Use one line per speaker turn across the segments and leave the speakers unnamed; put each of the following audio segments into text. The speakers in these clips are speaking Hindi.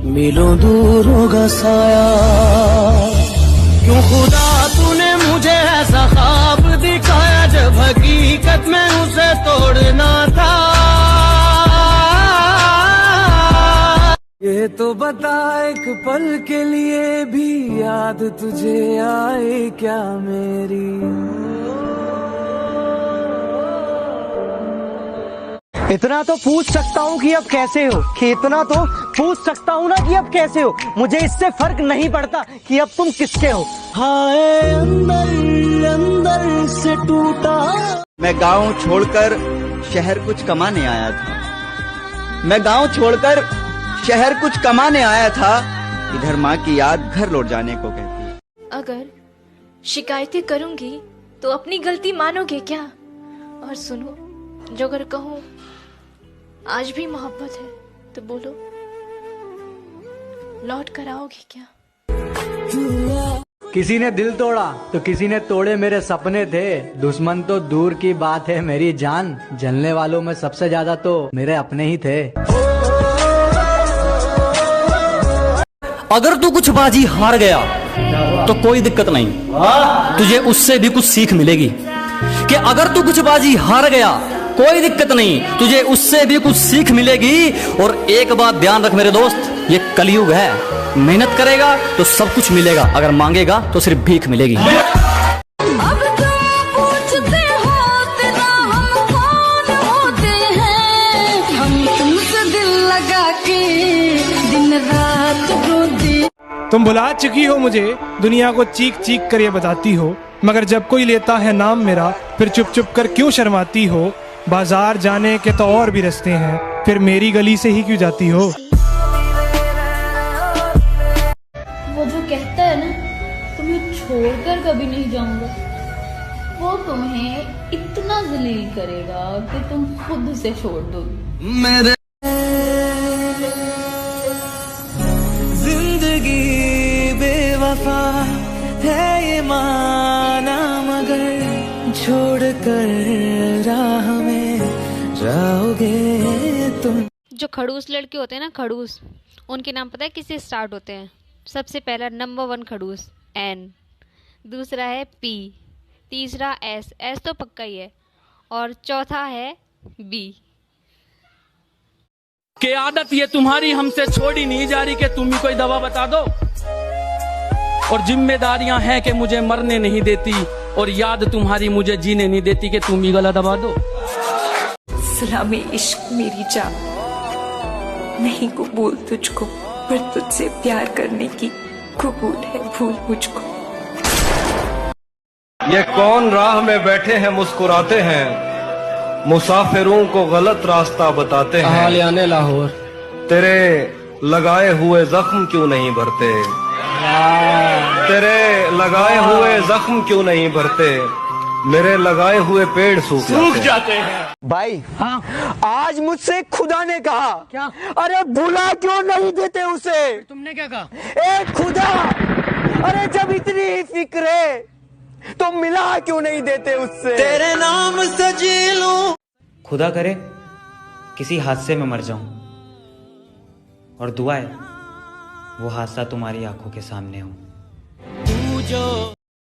मिलों दूर होगा साया। क्यों खुदा तूने मुझे ऐसा ख्वाब दिखाया जब हकीकत में उसे तोड़ना था। ये तो बता एक पल के लिए भी याद तुझे आए क्या मेरी।
इतना तो पूछ सकता हूँ कि अब कैसे हो, कि इतना तो पूछ सकता हूँ ना कि अब कैसे हो। मुझे इससे फर्क नहीं पड़ता कि अब तुम किसके हो।
हाय अंदर अंदर से टूटा।
मैं गांव छोड़कर शहर कुछ कमाने आया था। मैं गांव छोड़कर शहर कुछ कमाने आया था। इधर माँ की याद घर लौट जाने को कहती है।
अगर शिकायतें करूंगी तो अपनी गलती मानोगे क्या? और सुनो, जो अगर कहूँ आज भी मोहब्बत है तो बोलो, लौट कर आओगे क्या?
किसी ने दिल तोड़ा तो किसी ने तोड़े मेरे सपने थे। दुश्मन तो दूर की बात है मेरी जान, जलने वालों में सबसे ज्यादा तो मेरे अपने ही थे।
अगर तू कुछ बाजी हार गया तो कोई दिक्कत नहीं, तुझे उससे भी कुछ सीख मिलेगी। कि अगर तू कुछ बाजी हार गया कोई दिक्कत नहीं, तुझे उससे भी कुछ सीख मिलेगी। और एक बात ध्यान रख मेरे दोस्त, ये कलयुग है, मेहनत करेगा तो सब कुछ मिलेगा, अगर मांगेगा तो सिर्फ भीख मिलेगी।
अब तुम पूछते हो तेरा हम कौन होते हैं, हम तुमसे दिल लगा के दिन रात रोते।
तुम भुला चुकी हो मुझे, दुनिया को चीख चीख कर ये बताती हो, मगर जब कोई लेता है नाम मेरा फिर चुप चुप कर क्यों शर्माती हो। बाजार जाने के तो और भी रास्ते हैं, फिर मेरी गली से ही क्यों जाती हो।
वो जो कहता है ना तुम्हें छोड़कर कभी नहीं जाऊंगा, वो तुम्हें इतना जलील करेगा कि तुम खुद से छोड़ दोगे।
मेरे जिंदगी बेवफा है ये माना, मगर छोड़ कर राह में जाओगे तुम।
जो खड़ूस लड़के होते हैं ना, खड़ूस, उनके नाम पता है किससे स्टार्ट होते हैं? सबसे पहला नंबर 1 खड़ूस एन, दूसरा है पी, तीसरा एस, एस तो पक्का ही है, और चौथा है बी।
के आदत ये तुम्हारी हमसे छोड़ी नहीं जा रही कि तुम ही कोई दवा बता दो। और जिम्मेदारियां हैं कि मुझे मरने नहीं देती, और याद तुम्हारी मुझे जीने नहीं देती कि तुम ही गला दबा दो।
सलामी इश्क मेरी जान, नहीं कबूल तुझको पर तुझसे प्यार करने की कबूल है भूल मुझको।
ये कौन राह में बैठे हैं मुस्कुराते हैं, मुसाफिरों को गलत रास्ता बताते हैं।
लाहौर
तेरे लगाए हुए जख्म क्यों नहीं भरते, तेरे लगाए हुए जख्म क्यों नहीं भरते, मेरे लगाए हुए पेड़ सूख जाते हैं।
भाई हाँ, आज मुझसे खुदा ने कहा क्या? अरे भुला क्यों नहीं देते उसे।
तुमने क्या कहा?
ए खुदा, अरे जब इतनी फिक्र है तो मिला क्यों नहीं देते उससे।
तेरे नाम से जी लूं।
खुदा करे किसी हादसे में मर जाऊं, और दुआ है वो हादसा तुम्हारी आंखों के सामने हो।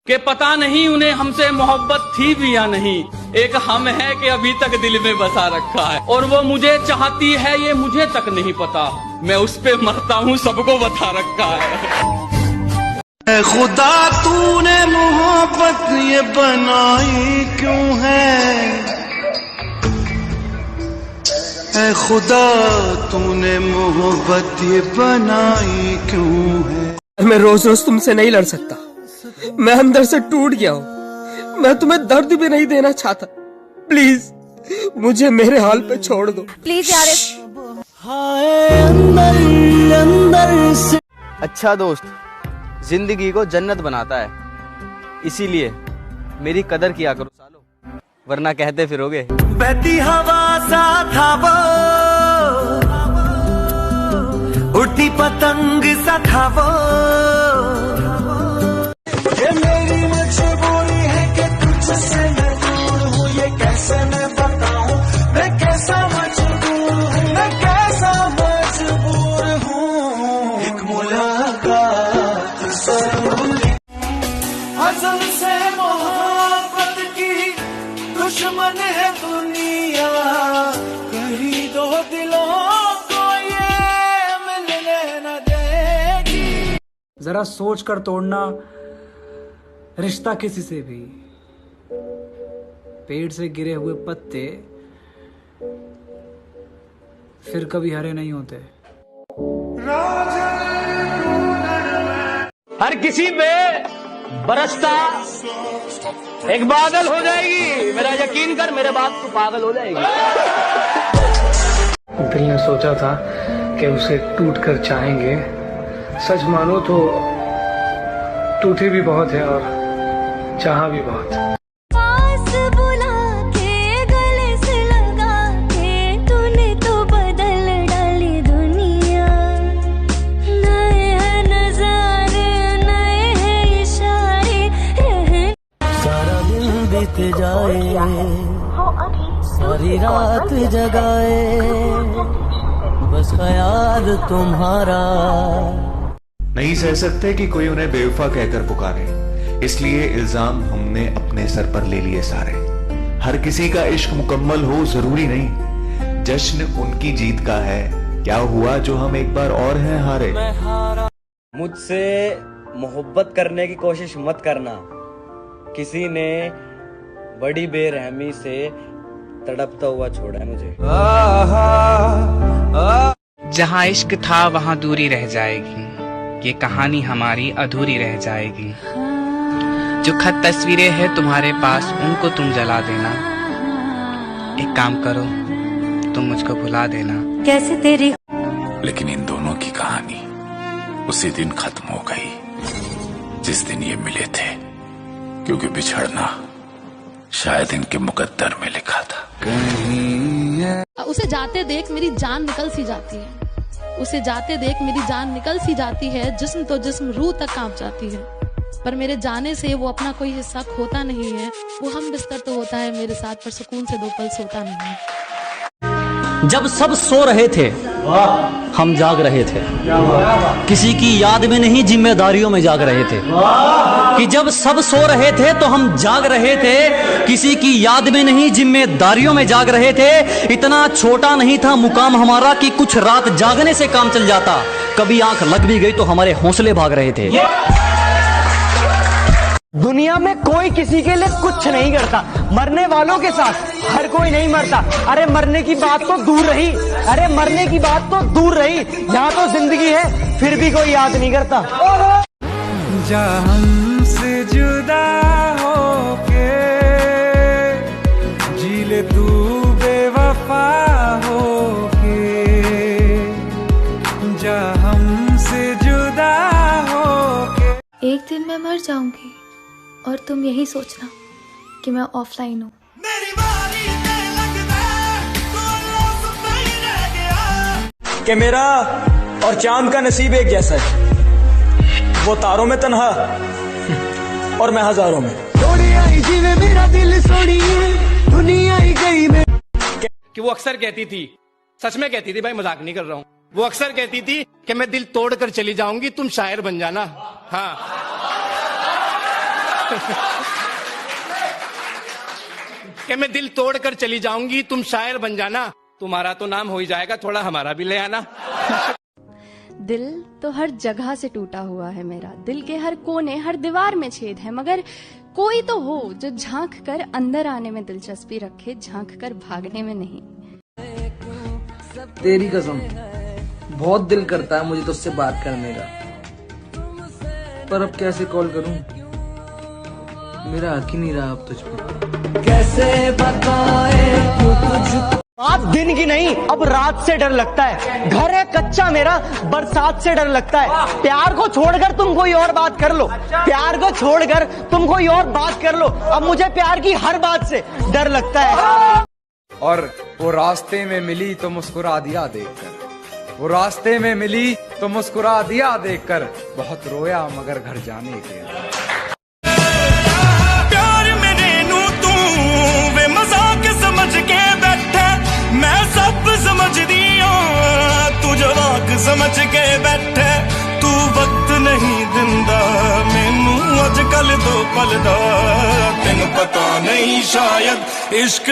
के पता नहीं उन्हें हमसे मोहब्बत थी भी या नहीं, एक हम है कि अभी तक दिल में बसा रखा है, और वो मुझे चाहती है ये मुझे तक नहीं पता, मैं उस पे मरता हूँ सबको बता रखा है।
खुदा तूने मोहब्बत ये बनाई क्यों है, ऐ खुदा तूने मोहब्बत ये बनाई क्यों है।
मैं रोज रोज तुमसे नहीं लड़ सकता, मैं अंदर से टूट गया हूँ, मैं तुम्हें दर्द भी नहीं देना चाहता। प्लीज मुझे मेरे हाल पे छोड़ दो
प्लीज यार।
अंदर से अच्छा दोस्त जिंदगी को जन्नत बनाता है, इसीलिए मेरी कदर किया करो सालो, वरना कहते फिरोगे।
बहती हवा सा था वो, उड़ती पतंग सा था वो, ये मेरी मजबूरी है कि तुझसे मैं दूर हूँ, ये कैसे मैं बताऊँ, मैं कैसा मजबूर हूँ, मैं कैसा मजबूर हूँ।
जरा सोच कर तोड़ना रिश्ता किसी से भी। पेड़ से गिरे हुए पत्ते फिर कभी हरे नहीं होते।
हर किसी पे बरसता एक बादल हो जाएगी, मेरा यकीन कर, मेरे बात तो पागल हो जाएगी।
दिल ने सोचा था कि उसे टूट कर चाहेंगे, सच मानो तो टूटे भी बहुत है और चाहा भी बहुत।
पास बुला के गले से लगा के तूने तो बदल डाली दुनिया। नए हैं नजारे, नए हैं इशारे,
सारा दिन बीत जाए, सारी रात जगाए, बस ख्याल तुम्हारा।
नहीं सह सकते कि कोई उन्हें बेवफा कहकर पुकारे, इसलिए इल्जाम हमने अपने सर पर ले लिए सारे। हर किसी का इश्क मुकम्मल हो जरूरी नहीं, जश्न उनकी जीत का है। क्या हुआ जो हम एक बार और हैं हारे।
मुझसे मोहब्बत करने की कोशिश मत करना, किसी ने बड़ी बेरहमी से तड़पता हुआ छोड़ा है मुझे।
जहाँ इश्क था वहाँ दूरी रह जाएगी, ये कहानी हमारी अधूरी रह जाएगी। जो खत तस्वीरें हैं तुम्हारे पास, उनको तुम जला देना। एक काम करो, तुम मुझको भुला देना।
कैसे तेरी।
लेकिन इन दोनों की कहानी उसी दिन खत्म हो गई जिस दिन ये मिले थे, क्योंकि बिछड़ना शायद इनके मुकद्दर में लिखा था।
उसे जाते देख मेरी जान निकल सी जाती है, उसे जाते देख मेरी जान निकल सी जाती है। जिस्म तो जिस्म, रूह तक कांप जाती है, पर मेरे जाने से वो अपना कोई हिस्सा खोता नहीं है। वो हम बिस्तर तो होता है मेरे साथ, पर सुकून से 2 पल सोता नहीं है।
जब सब सो रहे थे हम जाग रहे थे, किसी की याद में नहीं जिम्मेदारियों में जाग रहे थे। कि जब सब सो रहे थे तो हम जाग रहे थे, किसी की याद में नहीं जिम्मेदारियों में जाग रहे थे। इतना छोटा नहीं था मुकाम हमारा कि कुछ रात जागने से काम चल जाता। कभी आंख लग भी गई तो हमारे हौसले भाग रहे थे।
दुनिया में कोई किसी के लिए कुछ नहीं करता, मरने वालों के साथ हर कोई नहीं मरता। अरे मरने की बात तो दूर रही, अरे मरने की बात तो दूर रही, यहाँ तो जिंदगी है फिर भी कोई याद नहीं करता।
जा हमसे जुदा होके जी ले तू बेवफा होके, जा हमसे जुदा होके।
एक दिन मैं मर जाऊंगी और तुम यही सोचना कि मैं ऑफलाइन हूँ।
कि मेरा और चांद का नसीब एक जैसा है, वो तारों में तन्हा और मैं हजारों में।
मेरा दिल सोनी दुनिया ही गई में।
कि वो अक्सर कहती थी, सच में कहती थी भाई, मजाक नहीं कर रहा हूँ, वो अक्सर कहती थी कि मैं दिल तोड़ कर चली जाऊंगी, तुम शायर बन जाना। हाँ कि मैं दिल तोड़ कर चली जाऊंगी, तुम शायर बन जाना। तुम्हारा तो नाम हो ही जाएगा, थोड़ा हमारा भी ले आना।
दिल तो हर जगह से टूटा हुआ है मेरा, दिल के हर कोने हर दीवार में छेद है, मगर कोई तो हो जो झांक कर अंदर आने में दिलचस्पी रखे, झांक कर भागने में नहीं।
तेरी कसम बहुत दिल करता है मुझे तुझसे बात करने का, पर अब कैसे कॉल करूं, मेरा हक ही नहीं रहा अब तुझ पे।
कैसे बताए तुझको।
बात दिन की नहीं अब रात से डर लगता है, घर है कच्चा मेरा, बरसात से डर लगता है। प्यार को छोड़कर तुम कोई और बात कर लो, प्यार को छोड़कर तुम कोई और बात कर लो, अब मुझे प्यार की हर बात से डर लगता है।
और वो रास्ते में मिली तो मुस्कुरा दिया देखकर, वो रास्ते में मिली तो मुस्कुरा दिया देखकर, बहुत रोया मगर घर जाने के।
प्यार मेरे नू तू वे मजाक समझ के बैठे, मैं सब समझ दिया तू जवाक समझ के बैठे। तू वक्त नहीं दिंदा मैनू अजकल दो पल दा, तेन पता नहीं शायद इश्क